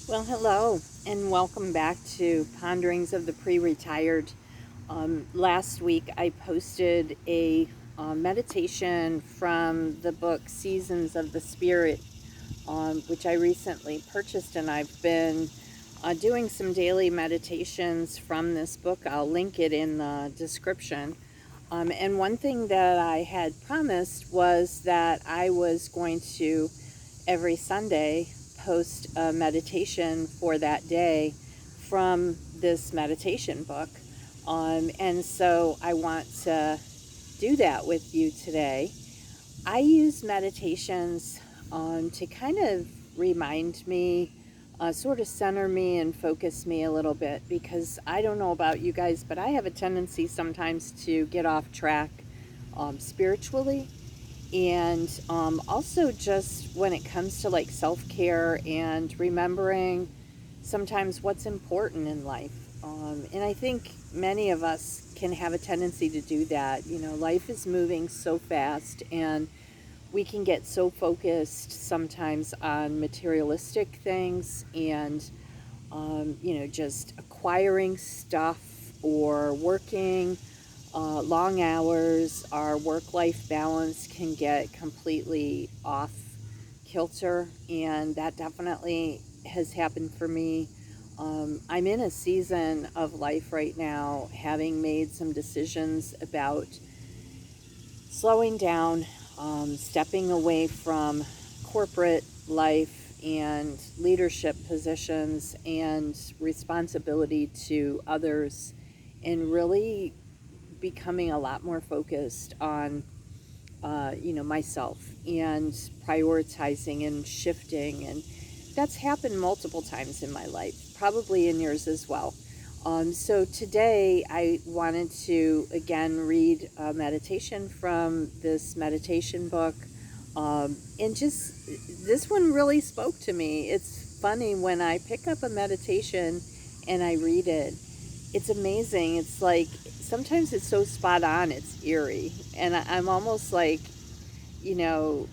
Well, hello, and welcome back to Ponderings of the Pre-Retired. Last week, I posted a meditation from the book Seasons of the Spirit, which I recently purchased, and I've been doing some daily meditations from this book. I'll link it in the description. And one thing that I had promised was that I was going to every Sunday post a meditation for that day from this meditation book. And so I want to do that with you today. I use meditations to kind of remind me, sort of center me and focus me a little bit, because I don't know about you guys, but I have a tendency sometimes to get off track spiritually, and also just when it comes to like self-care and remembering sometimes what's important in life. And I think many of us can have a tendency to do that. Life is moving so fast, and we can get so focused sometimes on materialistic things and just acquiring stuff or working long hours. Our work life balance can get completely off kilter, and that definitely has happened for me. I'm in a season of life right now, having made some decisions about slowing down, stepping away from corporate life and leadership positions and responsibility to others, and really becoming a lot more focused on myself, and prioritizing and shifting. And that's happened multiple times in my life, probably in yours as well. So today I wanted to again read a meditation from this meditation book. And just this one really spoke to me. It's funny when I pick up a meditation and I read it, it's amazing. It's like sometimes it's so spot on, it's eerie. And I'm almost like, you know,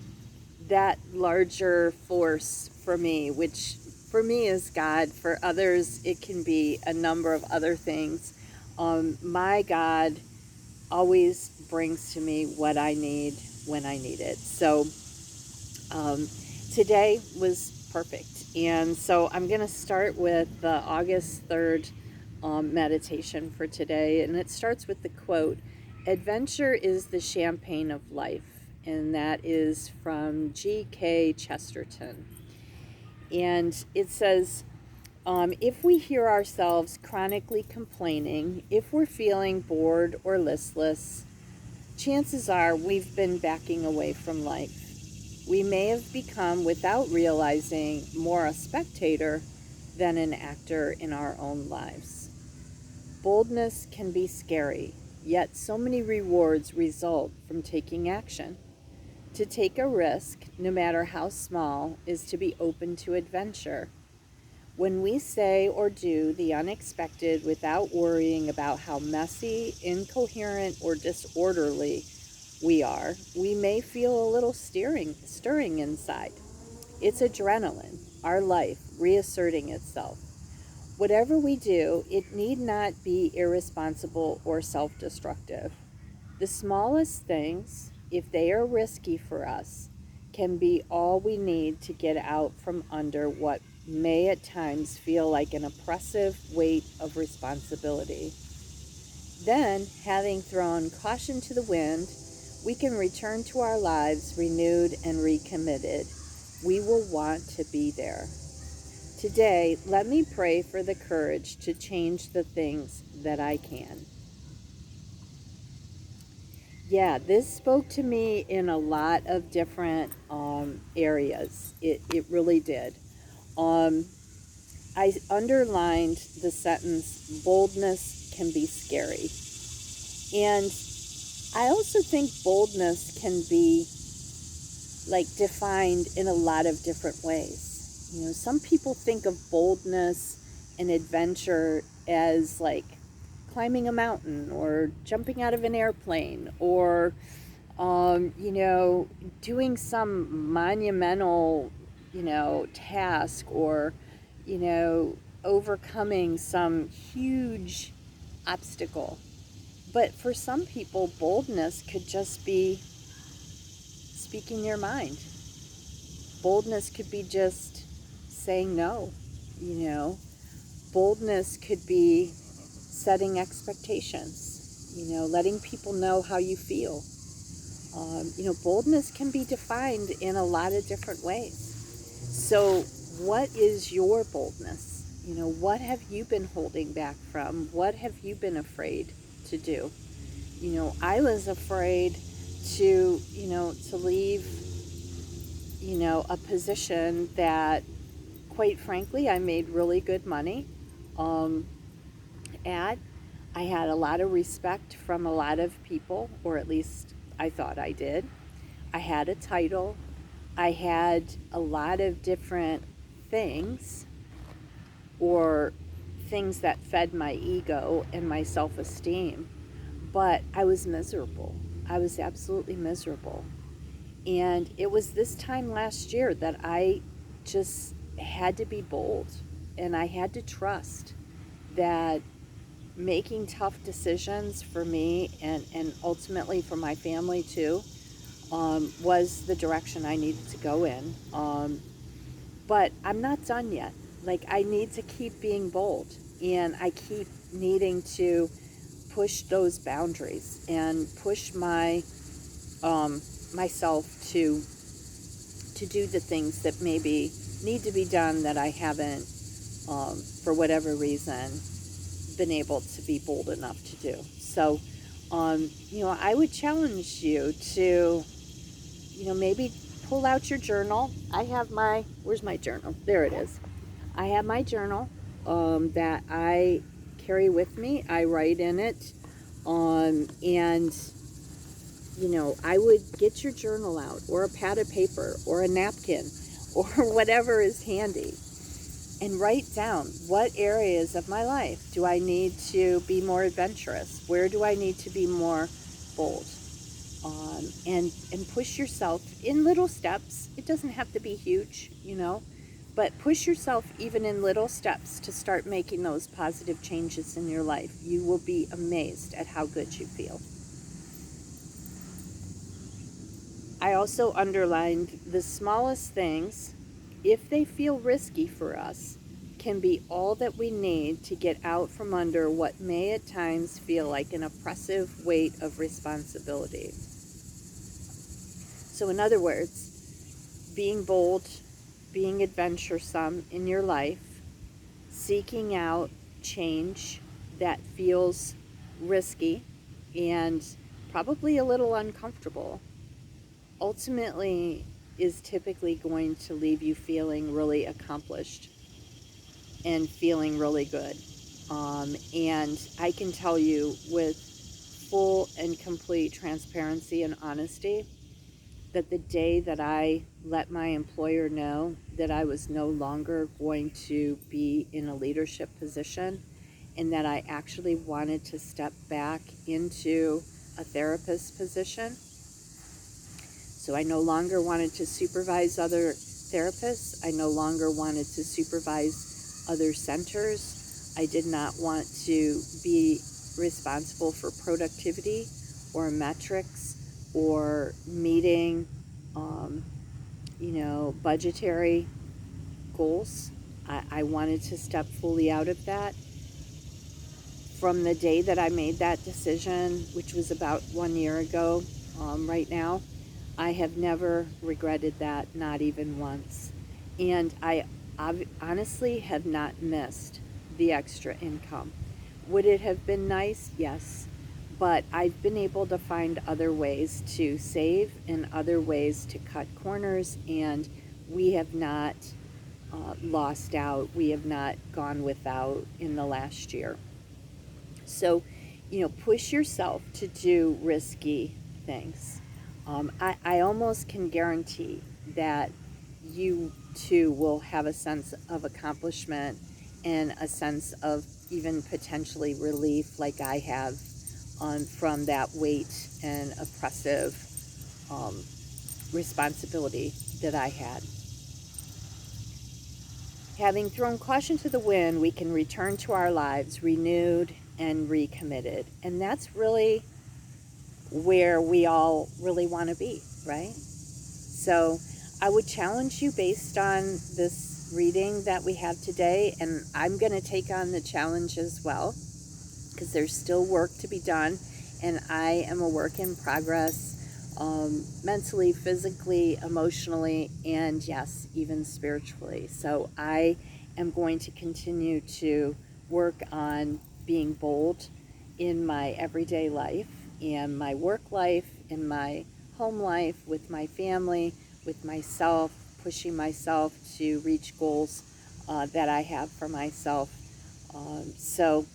that larger force for me, which for me is God. For others, it can be a number of other things. My God always brings to me what I need when I need it. So um, today was perfect. And so I'm going to start with the August 3rd meditation for today. And it starts with the quote: "Adventure is the champagne of life." And that is from G.K. Chesterton. And it says, if we hear ourselves chronically complaining, if we're feeling bored or listless, chances are we've been backing away from life. We may have become, without realizing, more a spectator than an actor in our own lives. Boldness can be scary, yet so many rewards result from taking action. To take a risk, no matter how small, is to be open to adventure. When we say or do the unexpected without worrying about how messy, incoherent, or disorderly we are, we may feel a little stirring inside. It's adrenaline, our life reasserting itself. Whatever we do, it need not be irresponsible or self destructive. The smallest things, if they are risky for us, can be all we need to get out from under what may at times feel like an oppressive weight of responsibility. Then, having thrown caution to the wind, we can return to our lives renewed and recommitted. We will want to be there. Today, let me pray for the courage to change the things that I can. Yeah, this spoke to me in a lot of different areas. It really did. Um, I underlined the sentence, boldness can be scary. And I also think boldness can be like defined in a lot of different ways. Some people think of boldness and adventure as like climbing a mountain or jumping out of an airplane, or doing some monumental task, or you know, overcoming some huge obstacle. But for some people, boldness could just be speaking your mind. Boldness could be just saying no, you know. Boldness could be setting expectations, you know, letting people know how you feel. You know, boldness can be defined in a lot of different ways. So, what is your boldness? You know, what have you been holding back from? What have you been afraid to do? You know, I was afraid to leave, you know, a position that, quite frankly, I made really good money um, at. I had a lot of respect from a lot of people, or at least I thought I did. I had a title. I had a lot of different things, or things that fed my ego and my self esteem, but I was miserable. I was absolutely miserable. And it was this time last year that I just had to be bold, and I had to trust that making tough decisions for me, and ultimately for my family too, was the direction I needed to go in. But I'm not done yet. Like, I need to keep being bold, and I keep needing to push those boundaries and push myself to do the things that maybe need to be done that I haven't, for whatever reason, been able to be bold enough to do. So, you know, I would challenge you to, you know, maybe pull out your journal. I have where's my journal? There it is. I have my journal that I carry with me. I write in it. And, you know, I would get your journal out, or a pad of paper, or a napkin, or whatever is handy, and write down, what areas of my life do I need to be more adventurous? Where do I need to be more bold? And push yourself in little steps. It doesn't have to be huge, you know, but push yourself even in little steps to start making those positive changes in your life. You will be amazed at how good you feel. I also underlined the smallest things, if they feel risky for us, can be all that we need to get out from under what may at times feel like an oppressive weight of responsibility. So, in other words, being bold, being adventuresome in your life, seeking out change that feels risky and probably a little uncomfortable, ultimately is typically going to leave you feeling really accomplished and feeling really good. And I can tell you with full and complete transparency and honesty that the day that I let my employer know that I was no longer going to be in a leadership position, and that I actually wanted to step back into a therapist position, so I no longer wanted to supervise other therapists. I no longer wanted to supervise other centers. I did not want to be responsible for productivity or metrics or meeting, you know, budgetary goals. I wanted to step fully out of that. From the day that I made that decision, which was about 1 year ago, right now, I have never regretted that, not even once. And I honestly have not missed the extra income. Would it have been nice? Yes. But I've been able to find other ways to save and other ways to cut corners, and we have not lost out. We have not gone without in the last year. So, you know, push yourself to do risky things. I almost can guarantee that you too will have a sense of accomplishment and a sense of even potentially relief, like I have, from that weight and oppressive um, responsibility that I had. Having thrown caution to the wind, we can return to our lives renewed and recommitted. And that's really where we all really want to be, right? So I would challenge you based on this reading that we have today, and I'm going to take on the challenge as well, because there's still work to be done, and I am a work in progress, mentally, physically, emotionally, and yes, even spiritually. So I am going to continue to work on being bold in my everyday life, and my work life, in my home life, with my family, with myself, pushing myself to reach goals that I have for myself. So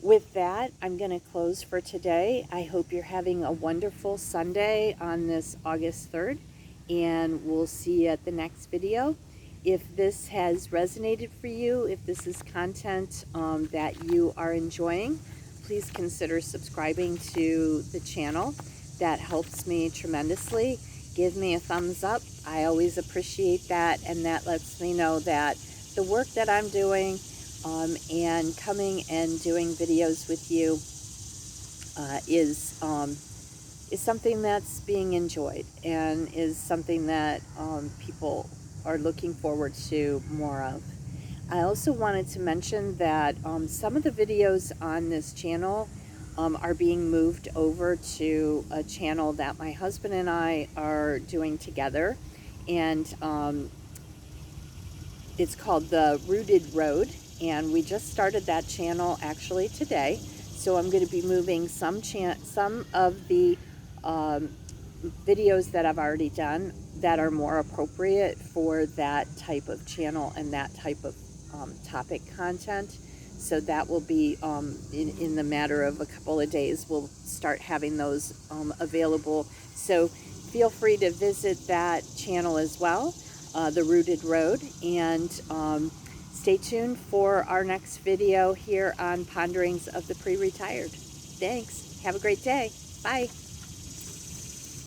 with that, I'm going to close for today. I hope you're having a wonderful Sunday on this August 3rd, and we'll see you at the next video. If this has resonated for you, if this is content that you are enjoying, please consider subscribing to the channel. That helps me tremendously. Give me a thumbs up. I always appreciate that, and that lets me know that the work that I'm doing and coming and doing videos with you is something that's being enjoyed, and is something that people are looking forward to more of. I also wanted to mention that some of the videos on this channel are being moved over to a channel that my husband and I are doing together, and it's called The Rooted Road, and we just started that channel actually today. So I'm going to be moving some of the videos that I've already done that are more appropriate for that type of channel and that type of topic content. So that will be in the matter of a couple of days, we'll start having those available. So feel free to visit that channel as well, The Rooted Road, and stay tuned for our next video here on Ponderings of the Pre-Retired. Thanks. Have a great day. Bye.